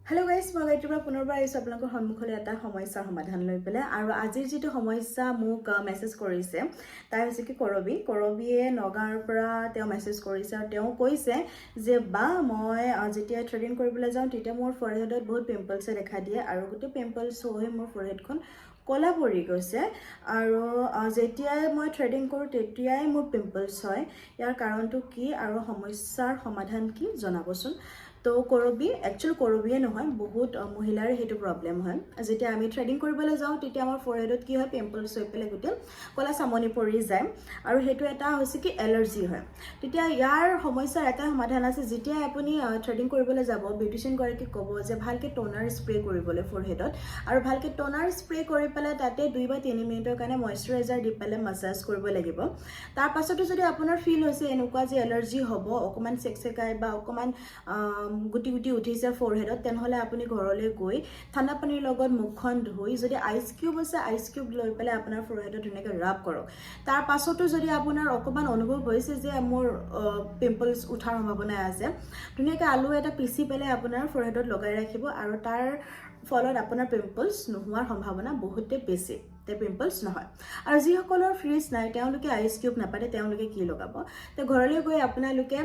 Hello guys, মই গাইত্ৰীৰ পুনৰবাৰ আহিছোঁ আপোনালোকৰ সন্মুখলৈ এটা সমস্যাৰ সমাধান লৈ পেলাই আৰু আজিৰ যিটো সমস্যা মোক মেছেজ কৰিছে তাই হৈছে কি কৰবিয়ে নগাঁৱৰ পৰা তেওঁ মেছেজ কৰিছে আৰু তেওঁ কৈছে যে বা মই যেতিয়া থ্ৰেডিং কৰিবলৈ যাওঁ তেতিয়া মোৰ ফৰহেডত বহুত পিম্পলছে দেখা দিয়ে আৰু গোটেই পিম্পলছ হৈ মোৰ ফৰহেডখন কলা পৰি গৈছে আৰু যেতিয়াই মই থ্ৰেডিং কৰোঁ তেতিয়াই মোৰ পিম্পলছ হয় ইয়াৰ কাৰণটো কি আৰু সমস্যাৰ সমাধান কি জনাবচোন তো কৰবিয়ে নহয় বহুত মহিলাৰ হেতু প্ৰবলেম হয় যেতিয়া আমি থ্ৰেডিং কৰিবলৈ যাওঁ তেতিয়া আমাৰ ফৰহেডত কি হয় পিম্পলছ হৈ পেলাই গোটেই কলা চামনি পৰি যায় আৰু হেতু এটা হৈছে কি এলাৰ্জি হয় তেতিয়া ইয়াৰ সমস্যাৰ এটা সমাধান আছে যেতিয়া আপুনি থ্ৰেডিং কৰিবলৈ যাব বিউটিচিয়ান গৰাকীক ক'ব যে ভালকৈ টোনাৰ স্প্ৰে কৰিবলৈ ফৰহেডত আৰু ভালকৈ টোনাৰ স্প্ৰে কৰি পেলাই তাতে 2 বা 3 মিনিটৰ কাৰণে ময়শ্চাৰাইজাৰ দি পেলাই মাসাজ কৰিব লাগিব তাৰ পাছতো যদি আপোনাৰ ফিল হৈছে এনেকুৱা যে এলাৰ্জি হ'ব অকমান চেকচেকাই বা অকমান গুটি উঠিছে ফৰহেডত তেনেহলে আপুনি ঘৰলৈ গৈ ঠাণ্ডা পানীৰ লগত মুখখন ধুই যদি আইস কিউব আছে আইস কিউব লৈ পেলাই আপোনাৰ ফৰহেডত ধুনীয়াকৈ ৰাব কৰক তাৰ পাছতো যদি আপোনাৰ অকমান অনুভৱ হৈছে যে মোৰ পিম্পলছ উঠাৰ সম্ভাৱনা আছে ধুনীয়াকৈ আলু এটা পিচি পেলাই আপোনাৰ ফৰহেডত লগাই ৰাখিব আৰু তাৰ ফলত আপোনাৰ পিম্পলছ নোহোৱাৰ সম্ভাৱনা বহুতে বেছি তে পিম্পলছ নহয় আৰু যিসকলৰ ফ্ৰিজ নাই তেওঁলোকে আইস কিউব নাপাতে তেওঁলোকে কি লগাব তে ঘৰলৈ গৈ আপোনালোকে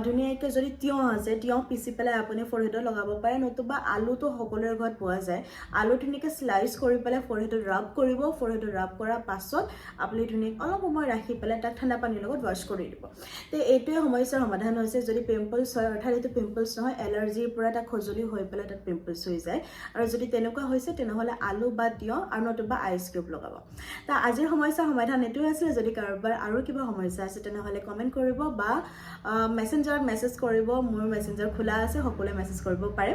ধুনীয়াকৈ যদি তিয়হ আছে তিয়হ পিচি পেলাই আপুনি ফৰহেডত লগাব পাৰে নতুবা আলুটো সকলোৰে ঘৰত পোৱা যায় আলু ধুনীয়াকৈ স্লাইচ কৰি পেলাই ফৰহেডত ৰাব কৰিব ফৰহেডত ৰাব কৰাৰ পাছত আপুনি ধুনীয়াকৈ অলপ সময় ৰাখি পেলাই তাক ঠাণ্ডা পানীৰ লগত ৱাছ কৰি দিব তে এইটোৱে সমস্যাৰ সমাধান হৈছে যদি পিম্পলছ হয় অৰ্থাৎ এইটো পিম্পলছ নহয় এলাৰ্জিৰ পৰা এটা খজুলি হৈ পেলাই তাত পিম্পলছ হৈ যায় আৰু যদি তেনেকুৱা হৈছে তেনেহ'লে আলু বা তিয়হ আৰু নতুবা আইচ কিউব লগাব তা আজিৰ সমস্যাৰ সমাধান এইটোৱে আছিল যদি কাৰোবাৰ আৰু কিবা সমস্যা আছে তেনেহ'লে কমেণ্ট কৰিব বা মেছেঞ্জাৰত মেছেজ কৰিব মোৰ মেছেঞ্জাৰ খোলা আছে সকলোৱে মেছেজ কৰিব পাৰে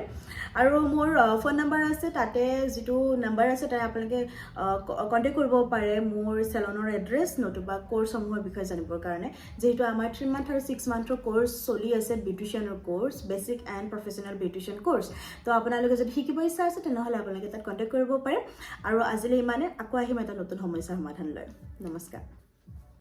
আৰু মোৰ ফোন নাম্বাৰ আছে তাতে যিটো নাম্বাৰ আছে তাতে আপোনালোকে কণ্টেক্ট কৰিব পাৰে মোৰ চেলনৰ এড্ৰেছ নতুবা কোৰ্ছসমূহৰ বিষয়ে জানিবৰ কাৰণে যেহেতু আমাৰ 3 মান্থ আৰু 6 মান্থৰ কোৰ্ছ চলি আছে বিউটিচিয়ানৰ course basic and professional beautician course তো আপোনালোকে যদি শিকিব ইচ্ছা আছে তেনেহ'লে আপোনালোকে তাত কণ্টেক্ট কৰিব পাৰে আৰু আজিলৈ ইমানে আকৌ আহিম এটা নতুন সমস্যাৰ সমাধান লৈ নমস্কাৰ